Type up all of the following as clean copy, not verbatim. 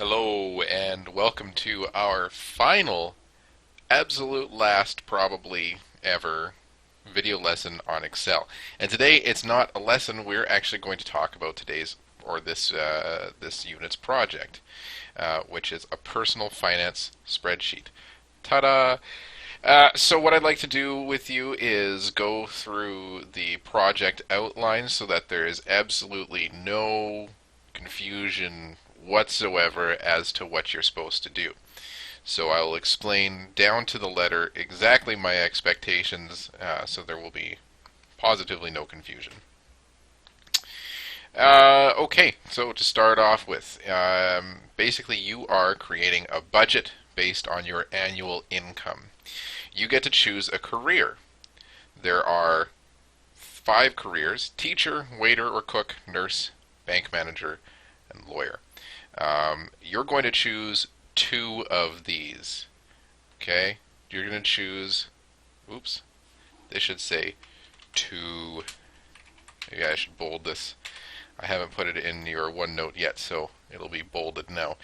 Hello, and welcome to our final, absolute last, probably ever, video lesson on Excel. And today it's not a lesson, we're actually going to talk about this unit's project, which is a personal finance spreadsheet. Ta-da! So what I'd like to do with you is go through the project outline so that there is absolutely no confusion whatsoever as to what you're supposed to do. So I will explain down to the letter exactly my expectations, so there will be positively no confusion. Okay, so to start off with, basically you are creating a budget based on your annual income. You get to choose a career. There are 5 careers: teacher, waiter or cook, nurse, bank manager, and lawyer. You're going to choose 2 of these. Okay? You're going to choose, oops, this should say 2. Maybe I should bold this. I haven't put it in your OneNote yet, so it'll be bolded now.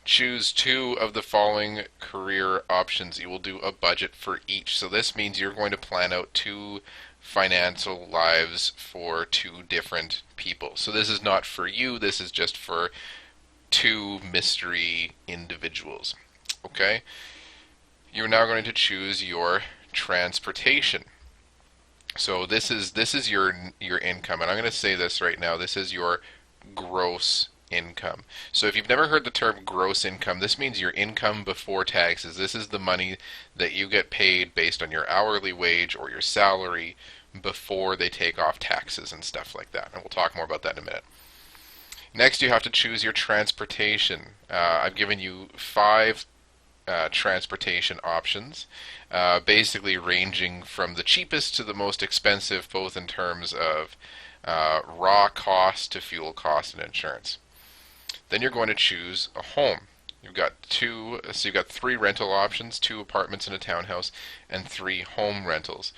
Choose 2 of the following career options. You will do a budget for each. So this means you're going to plan out 2 financial lives for 2 different people. So this is not for you, this is just for 2 mystery individuals. Okay? You're now going to choose your transportation. So this is your income, and I'm going to say this right now. This is your gross income. So if you've never heard the term gross income, this means your income before taxes. This is the money that you get paid based on your hourly wage or your salary before they take off taxes and stuff like that. And we'll talk more about that in a minute. Next, you have to choose your transportation. I've given you 5 transportation options, basically ranging from the cheapest to the most expensive, both in terms of raw cost to fuel cost and insurance. Then you're going to choose a home. You've got 3 rental options: 2 apartments in a townhouse, and 3 home rentals.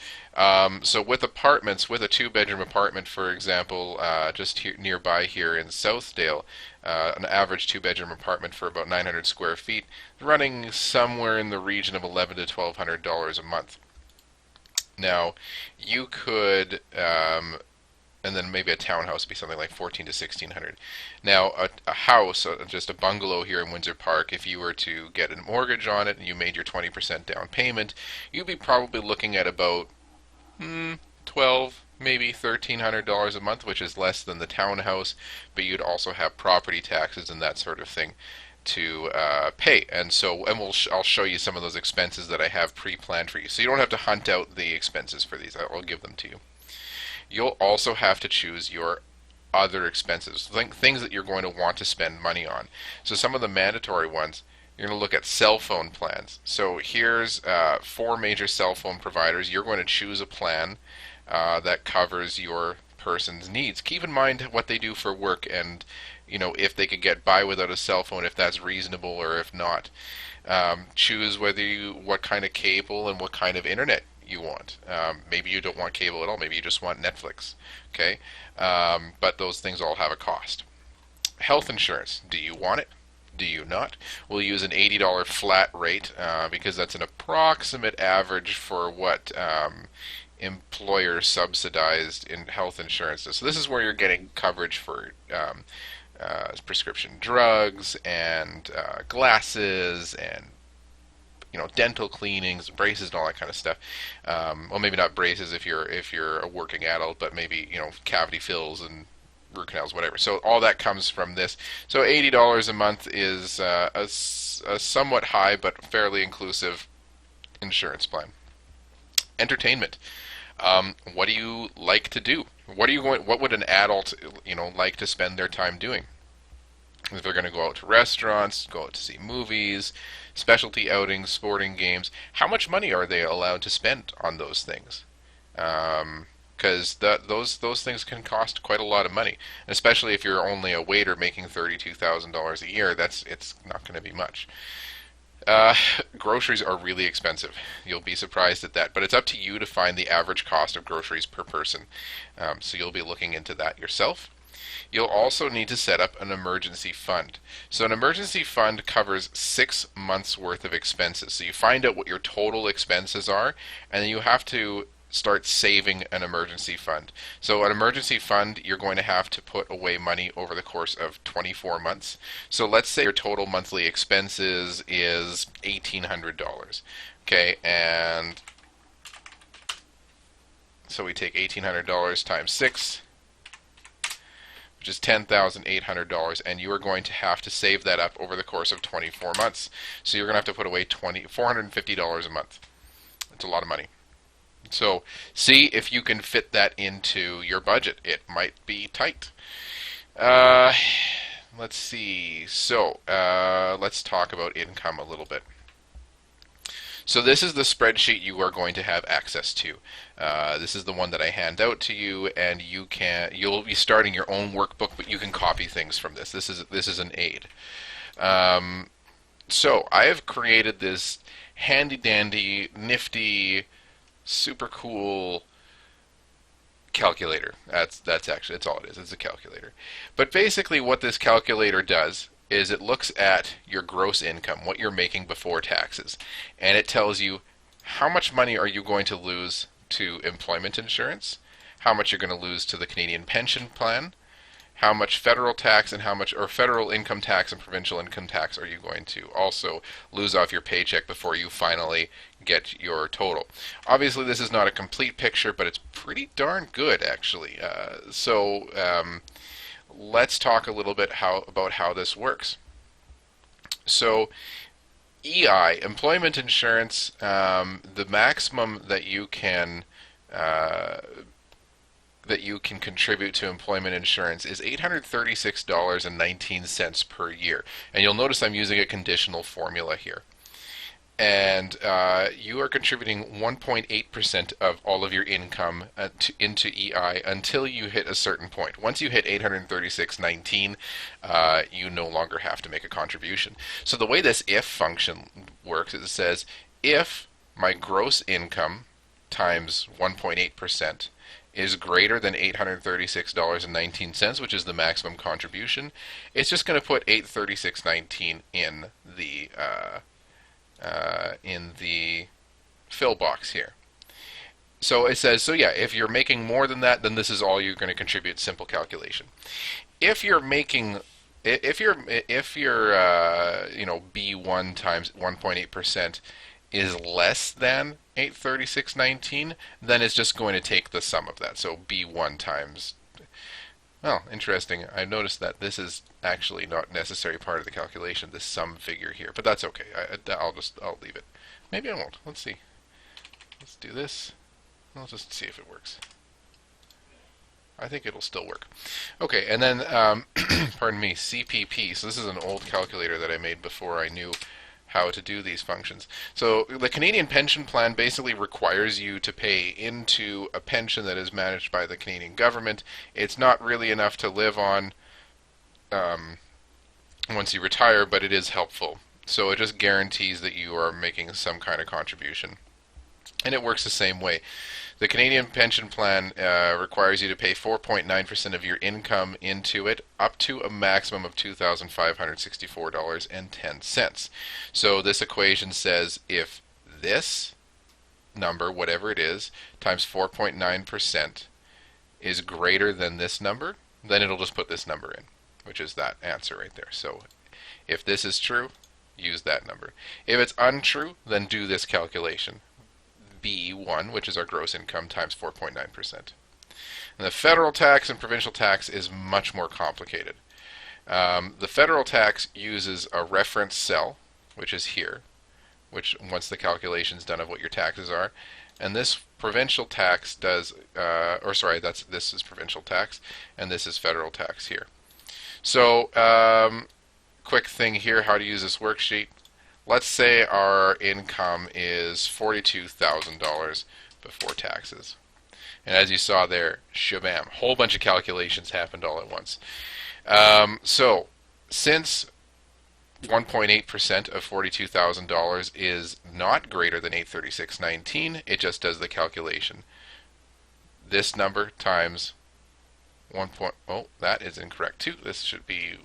So with apartments, with a 2-bedroom apartment, for example, just here, nearby here in Southdale, an average 2-bedroom apartment for about 900 square feet, running somewhere in the region of $1,100 to $1,200 a month. Now, you could and then maybe a townhouse would be something like $1,400 to $1,600. Now, a house, just a bungalow here in Windsor Park, if you were to get a mortgage on it and you made your 20% down payment, you'd be probably looking at about $1,200, maybe $1,300 a month, which is less than the townhouse, but you'd also have property taxes and that sort of thing to pay. And I'll show you some of those expenses that I have pre-planned for you. So you don't have to hunt out the expenses for these. I'll give them to you. You'll also have to choose your other expenses, things that you're going to want to spend money on. So some of the mandatory ones, you're going to look at cell phone plans. So here's 4 major cell phone providers. You're going to choose a plan that covers your person's needs. Keep in mind what they do for work, and if they could get by without a cell phone, if that's reasonable or if not. Choose what kind of cable and what kind of internet you want. Maybe you don't want cable at all. Maybe you just want Netflix. Okay, but those things all have a cost. Health insurance. Do you want it? Do you not? We'll use an $80 flat rate because that's an approximate average for what employer subsidized in health insurance is. So this is where you're getting coverage for prescription drugs and glasses and dental cleanings, braces, and all that kind of stuff. Well, maybe not braces if you're a working adult, but maybe cavity fills and root canals, whatever. So all that comes from this. So $80 a month is a somewhat high but fairly inclusive insurance plan. Entertainment. What do you like to do? What would an adult like to spend their time doing? If they're going to go out to restaurants, go out to see movies, specialty outings, sporting games, how much money are they allowed to spend on those things? Because those things can cost quite a lot of money, especially if you're only a waiter making $32,000 a year. It's not going to be much. Groceries are really expensive. You'll be surprised at that, but it's up to you to find the average cost of groceries per person. So you'll be looking into that yourself. You'll also need to set up an emergency fund. So an emergency fund covers 6 months worth of expenses. So you find out what your total expenses are, and then you have to start saving an emergency fund. So an emergency fund, you're going to have to put away money over the course of 24 months. So let's say your total monthly expenses is $1,800. Okay, and so we take $1,800 times 6, which is $10,800, and you are going to have to save that up over the course of 24 months. So you're going to have to put away $450 a month. It's a lot of money. So see if you can fit that into your budget. It might be tight. Let's see. So let's talk about income a little bit. So this is the spreadsheet you are going to have access to. This is the one that I hand out to you, and you'll be starting your own workbook, but you can copy things from this. This is an aid. So I have created this handy dandy, nifty, super cool calculator. That's all it is. It's a calculator. But basically what this calculator does is it looks at your gross income, what you're making before taxes, and it tells you how much money are you going to lose to employment insurance, how much you're going to lose to the Canadian pension plan, how much federal tax and how much, or federal income tax and provincial income tax, are you going to also lose off your paycheck before you finally get your total. Obviously this is not a complete picture, but it's pretty darn good actually. Let's talk a little bit about how this works. So EI, employment insurance, the maximum that you can contribute to employment insurance is $836.19 per year. And you'll notice I'm using a conditional formula here. And you are contributing 1.8% of all of your income into EI until you hit a certain point. Once you hit $836.19, you no longer have to make a contribution. So the way this if function works is it says, if my gross income times 1.8% is greater than $836.19, which is the maximum contribution, it's just going to put $836.19 in the fill box here. So it says, so yeah, if you're making more than that, then this is all you're going to contribute. Simple calculation. If you're making, if your B1 times 1.8% is less than 836.19, then it's just going to take the sum of that. So B1 times, well, interesting. I noticed that this is actually not necessarily part of the calculation, this sum figure here, but that's okay. I'll leave it. Maybe I won't. Let's see. Let's do this. I'll just see if it works. I think it'll still work. Okay, and then, pardon me, CPP. So this is an old calculator that I made before I knew how to do these functions. So the Canadian pension plan basically requires you to pay into a pension that is managed by the Canadian government. It's not really enough to live on once you retire, but it is helpful. So it just guarantees that you are making some kind of contribution. And it works the same way. The Canadian pension plan requires you to pay 4.9% of your income into it, up to a maximum of $2,564.10. So this equation says if this number, whatever it is, times 4.9% is greater than this number, then it'll just put this number in, which is that answer right there. So if this is true, use that number. If it's untrue, then do this calculation. B1, which is our gross income, times 4.9%. And the federal tax and provincial tax is much more complicated. The federal tax uses a reference cell, which is here, which once the calculation is done of what your taxes are, and this provincial tax does, this is provincial tax, and this is federal tax here. So, quick thing here, how to use this worksheet. Let's say our income is $42,000 before taxes. And as you saw there, shabam, a whole bunch of calculations happened all at once. So, since 1.8% of $42,000 is not greater than $836.19, it just does the calculation. This number times Oh, that is incorrect too. This should be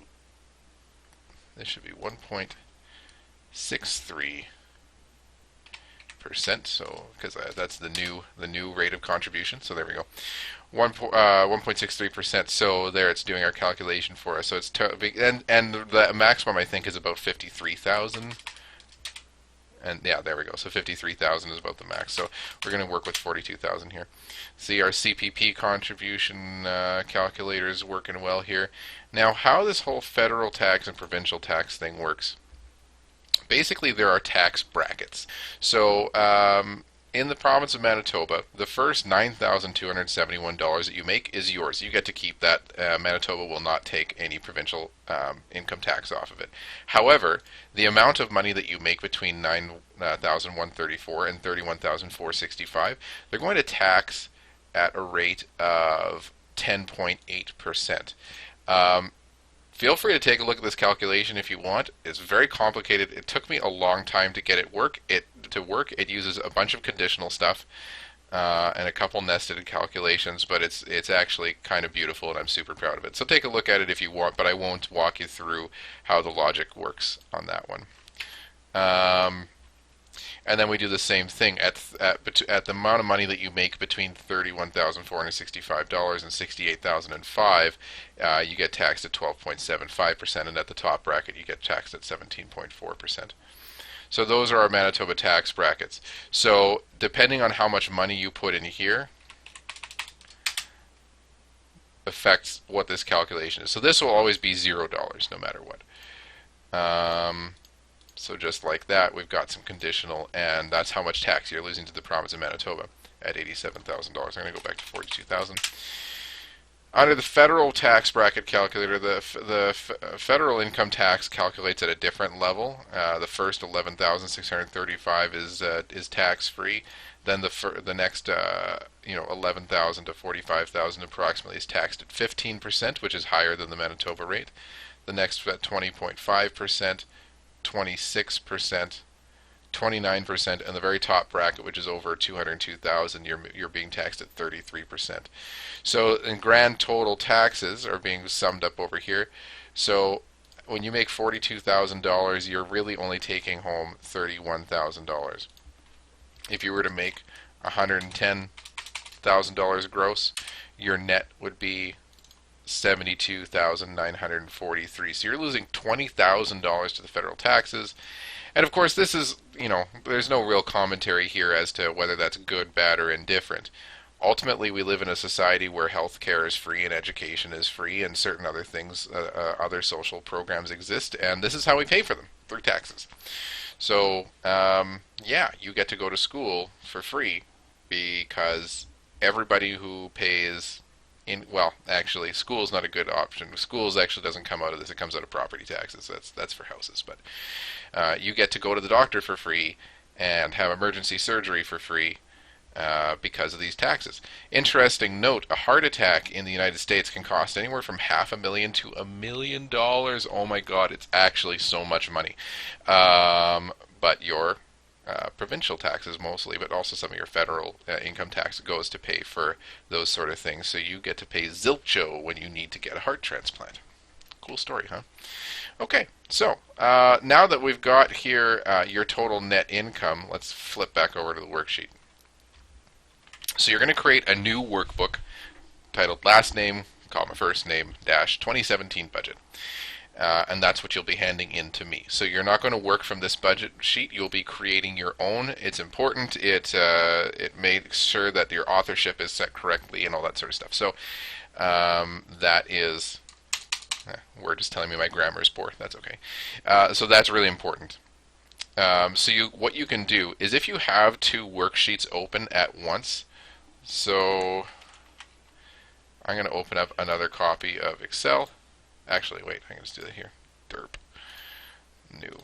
1.63%. So because that's the new rate of contribution. So there we go. 1.63%. So there, it's doing our calculation for us. So it's and the maximum I think is about 53,000. And yeah, there we go. So 53,000 is about the max. So we're going to work with 42,000 here. See, our CPP contribution calculator is working well here. Now, how this whole federal tax and provincial tax thing works. Basically, there are tax brackets. So in the province of Manitoba, the first $9,271 that you make is yours. You get to keep that. Manitoba will not take any provincial income tax off of it. However, the amount of money that you make between $9,134 and $31,465, they're going to tax at a rate of 10.8%. Feel free to take a look at this calculation if you want. It's very complicated. It took me a long time to get it to work. It uses a bunch of conditional stuff and a couple nested calculations, but it's actually kind of beautiful, and I'm super proud of it. So take a look at it if you want, but I won't walk you through how the logic works on that one. And then we do the same thing at the amount of money that you make between $31,465 and $68,005. You get taxed at 12.75%, and at the top bracket you get taxed at 17.4%. So those are our Manitoba tax brackets. So depending on how much money you put in here affects what this calculation is. So this will always be $0 no matter what. So just like that, we've got some conditional, and that's how much tax you're losing to the province of Manitoba at $87,000. I'm going to go back to 42,000. Under the federal tax bracket calculator, the federal income tax calculates at a different level. The first $11,635 is tax free. Then the next 11,000 to 45,000 approximately is taxed at 15%, which is higher than the Manitoba rate. The next at 20.5%. 26%, 29%, and the very top bracket, which is over 202,000, you're being taxed at 33%. So, in grand total taxes are being summed up over here. So, when you make $42,000, you're really only taking home $31,000. If you were to make $110,000 gross, your net would be $72,943. So you're losing $20,000 to the federal taxes. And of course, this is, there's no real commentary here as to whether that's good, bad, or indifferent. Ultimately, we live in a society where health care is free and education is free and certain other things, other social programs exist, and this is how we pay for them, through taxes. So, yeah, you get to go to school for free because everybody who pays actually, school's not a good option. Schools actually doesn't come out of this. It comes out of property taxes. That's for houses. But you get to go to the doctor for free and have emergency surgery for free because of these taxes. Interesting note, a heart attack in the United States can cost anywhere from $500,000 to $1 million. Oh my God, it's actually so much money. But your provincial taxes mostly, but also some of your federal income tax goes to pay for those sort of things. So you get to pay zilcho when you need to get a heart transplant. Cool story, huh? Okay, so now that we've got here your total net income, let's flip back over to the worksheet. So you're going to create a new workbook titled last name, comma, first name, dash, 2017 budget. And that's what you'll be handing in to me. So you're not going to work from this budget sheet. You'll be creating your own. It's important. It makes sure that your authorship is set correctly and all that sort of stuff. So that is, Word is telling me my grammar is poor. That's okay. So that's really important. So what you can do is if you have two worksheets open at once, so I'm going to open up another copy of Excel. Actually, wait, I can just do that here. Derp. New.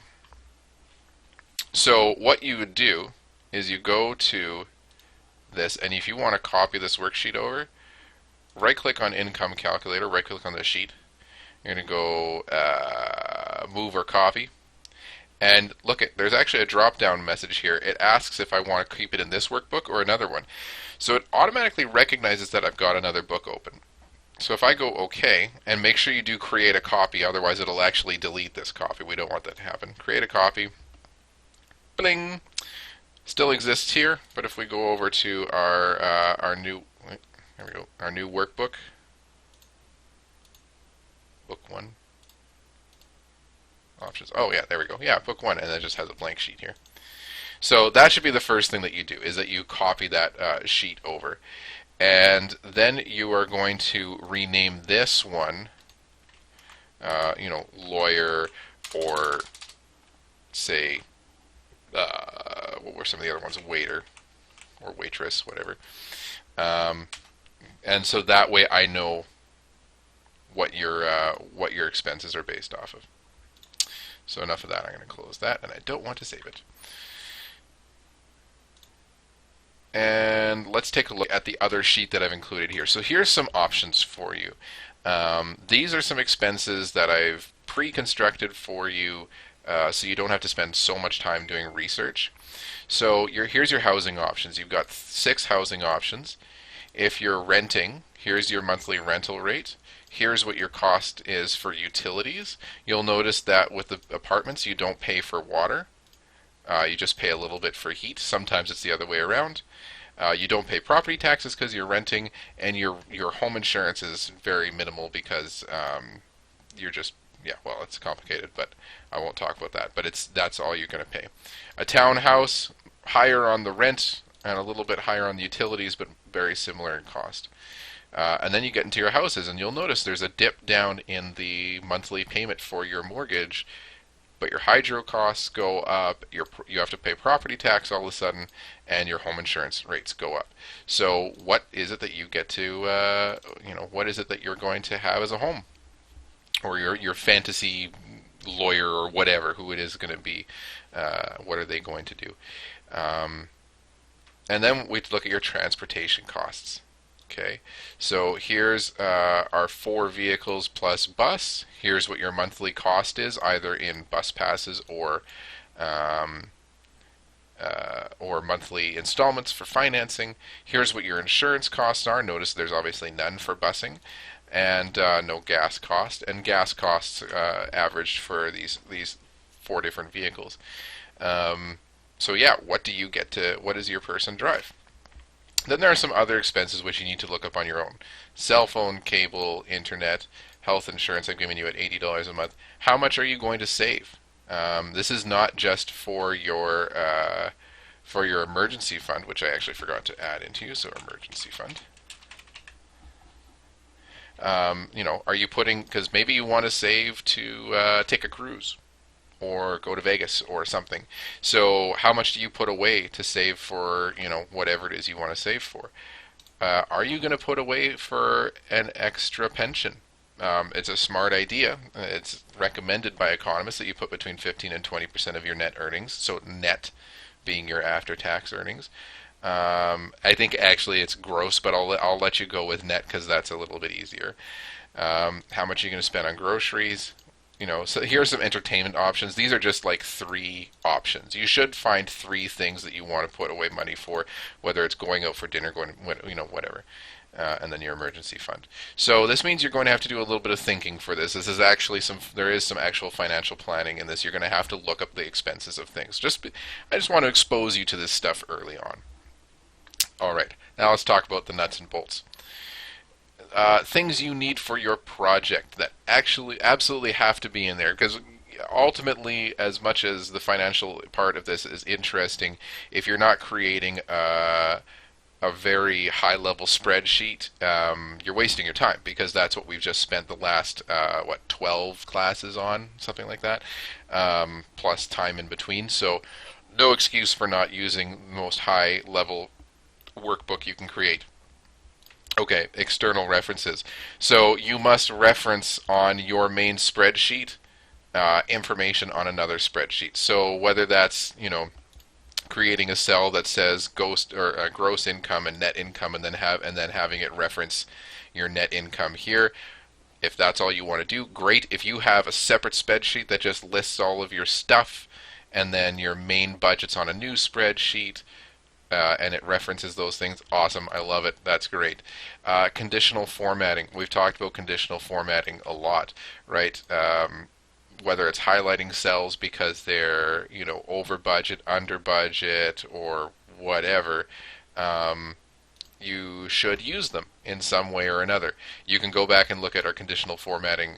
So what you would do is you go to this, and if you want to copy this worksheet over, right-click on Income Calculator, right-click on the sheet. You're going to go Move or Copy. And look, there's actually a drop-down message here. It asks if I want to keep it in this workbook or another one. So it automatically recognizes that I've got another book open. So if I go OK, and make sure you do create a copy, otherwise it'll actually delete this copy. We don't want that to happen. Create a copy. Bling. Still exists here, but if we go over to our new, there we go, our new workbook, book 1, options. Oh yeah, there we go. Yeah, book 1, and it just has a blank sheet here. So that should be the first thing that you do, is that you copy that sheet over. And then you are going to rename this one, lawyer, or say, what were some of the other ones? Waiter or waitress, whatever. And so that way I know what your expenses are based off of. So enough of that. I'm going to close that, and I don't want to save it. And let's take a look at the other sheet that I've included here. So here's some options for you. These are some expenses that I've pre-constructed for you, so you don't have to spend so much time doing research. So here's your housing options. You've got 6 housing options. If you're renting, here's your monthly rental rate. Here's what your cost is for utilities. You'll notice that with the apartments, you don't pay for water. You just pay a little bit for heat. Sometimes it's the other way around. You don't pay property taxes because you're renting, and your home insurance is very minimal because you're just, yeah, well, it's complicated, but I won't talk about that. But that's all you're going to pay. A townhouse, higher on the rent and a little bit higher on the utilities, but very similar in cost. And then you get into your houses, and you'll notice there's a dip down in the monthly payment for your mortgage, but your hydro costs go up, you have to pay property tax all of a sudden, and your home insurance rates go up. So what is it that you get to, what is it that you're going to have as a home? Or your fantasy lawyer or whatever, who it is going to be, what are they going to do? And then we look at your transportation costs. Okay, so here's our 4 vehicles plus bus. Here's what your monthly cost is, either in bus passes or monthly installments for financing. Here's what your insurance costs are. Notice there's obviously none for busing, and no gas cost. And gas costs averaged for these 4 different vehicles. So yeah, what does your person drive? Then there are some other expenses which you need to look up on your own. Cell phone, cable, internet, health insurance. I've given you at $80 a month. How much are you going to save? This is not just for your emergency fund, which I actually forgot to add into you. So emergency fund. Are you putting, because maybe you want to save to take a cruise or go to Vegas or something. So how much do you put away to save for, whatever it is you want to save for? Are you going to put away for an extra pension? It's a smart idea. It's recommended by economists that you put between 15 and 20% of your net earnings, so net being your after-tax earnings. I think actually it's gross, but I'll let you go with net because that's a little bit easier. How much are you going to spend on groceries? So here's some entertainment options. These are just like 3 options. You should find 3 things that you want to put away money for, whether it's going out for dinner, whatever. And then your emergency fund. So this means you're going to have to do a little bit of thinking for this. There is some actual financial planning in this. You're going to have to look up the expenses of things. I just want to expose you to this stuff early on. All right, now let's talk about the nuts and bolts. Things you need for your project that actually absolutely have to be in there, because ultimately, as much as the financial part of this is interesting, if you're not creating a very high-level spreadsheet, you're wasting your time, because that's what we've just spent the last 12 classes on, something like that, plus time in between. So no excuse for not using the most high-level workbook you can create. Okay, external references. So you must reference on your main spreadsheet information on another spreadsheet. So whether that's, creating a cell that says gross income and net income, and then having it reference your net income here. If that's all you want to do, great. If you have a separate spreadsheet that just lists all of your stuff, and then your main budget's on a new spreadsheet, and it references those things. Awesome. I love it. That's great. Conditional formatting. We've talked about conditional formatting a lot, right? Whether it's highlighting cells because they're, over budget, under budget, or whatever, you should use them in some way or another. You can go back and look at our conditional formatting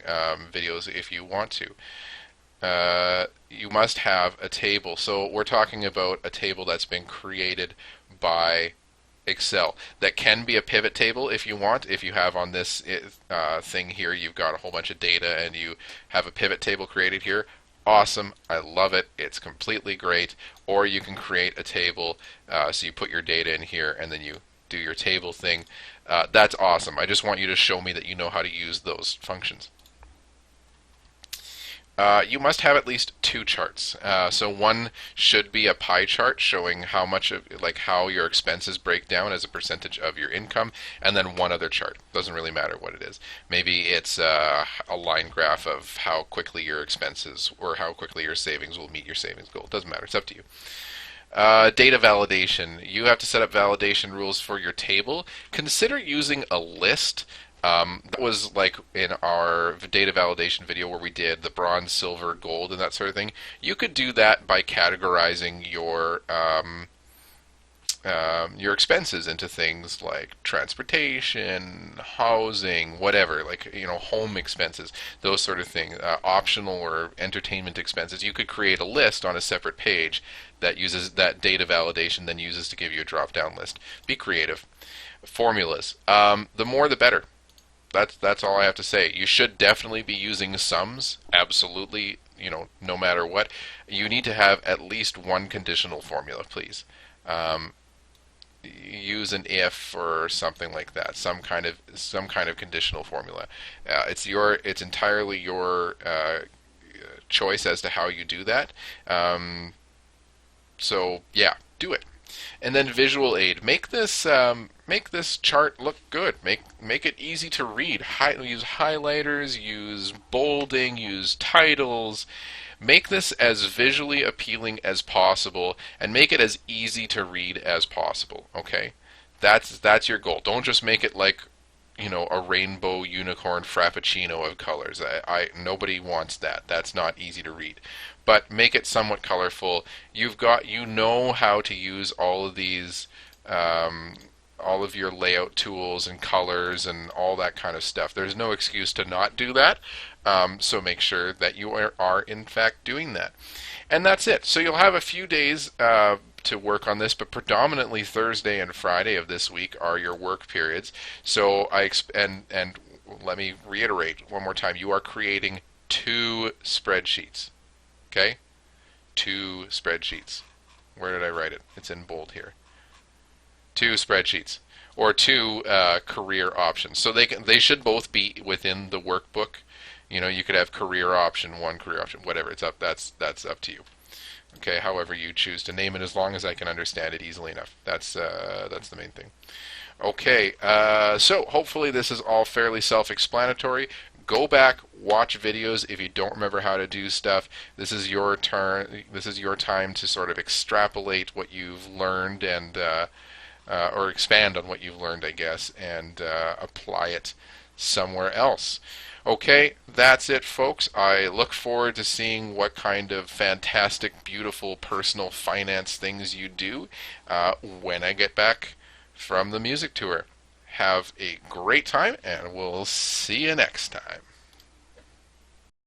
videos if you want to. You must have a table. So we're talking about a table that's been created by Excel. That can be a pivot table if you want. If you have on this thing here, you've got a whole bunch of data and you have a pivot table created here. Awesome. I love it. It's completely great. Or you can create a table, so you put your data in here and then you do your table thing. That's awesome. I just want you to show me that you know how to use those functions. You must have at least two charts. So one should be a pie chart showing how much of, how your expenses break down as a percentage of your income, and then one other chart. Doesn't really matter what it is. Maybe it's a line graph of how quickly your expenses or how quickly your savings will meet your savings goal. Doesn't matter. It's up to you. Data validation. You have to set up validation rules for your table. Consider using a list. That was like in our data validation video where we did the bronze, silver, gold, and that sort of thing. You could do that by categorizing your expenses into things like transportation, housing, whatever, home expenses, those sort of things, optional or entertainment expenses. You could create a list on a separate page that uses that data validation, then uses to give you a drop-down list. Be creative. Formulas. The more the better. That's all I have to say. You should definitely be using sums, absolutely, no matter what. You need to have at least one conditional formula, please. Use an if or something like that, some kind of conditional formula. It's entirely your choice as to how you do that. So yeah, do it. And then visual aid. Make this chart look good. Make it easy to read. Use highlighters, use bolding, use titles. Make this as visually appealing as possible, and make it as easy to read as possible. Okay, that's your goal. Don't just make it like a rainbow unicorn frappuccino of colors. Nobody wants that. That's not easy to read. But make it somewhat colorful. You know how to use all of these, all of your layout tools and colors and all that kind of stuff. There's no excuse to not do that. So make sure that you are in fact doing that. And that's it. So you'll have a few days to work on this, but predominantly Thursday and Friday of this week are your work periods. So and let me reiterate one more time. You are creating 2 spreadsheets. Okay? 2 spreadsheets. Where did I write it? It's in bold here. 2 spreadsheets, or 2 career options. So they should both be within the workbook. You could have career option 1, career option, whatever. It's up. That's up to you. Okay, however you choose to name it, as long as I can understand it easily enough. That's the main thing. Okay, so hopefully this is all fairly self-explanatory. Go back, watch videos if you don't remember how to do stuff. This is your turn. This is your time to sort of extrapolate what you've learned and or expand on what you've learned, I guess, and apply it somewhere else. Okay, that's it, folks. I look forward to seeing what kind of fantastic, beautiful personal finance things you do when I get back from the music tour. Have a great time, and we'll see you next time.